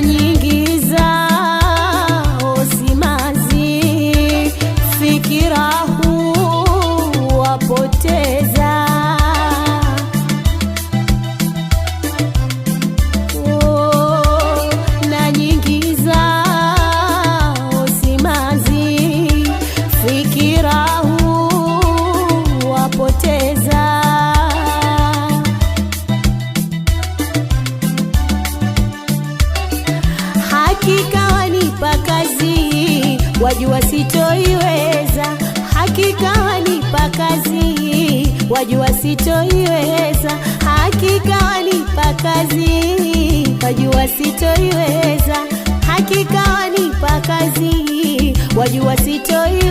na nyingi zao simanzi, fikira huwapoteza. Na nyingi zao simanzi, fikira huwapoteza. Hakika wanipa kazi, wajua sitoiweza. Hakika wanipa kazi, wajua sitoiweza. Hakika wanipa kazi, wajua sitoiweza. Hakika wanipa kazi, wajua sitoiweza.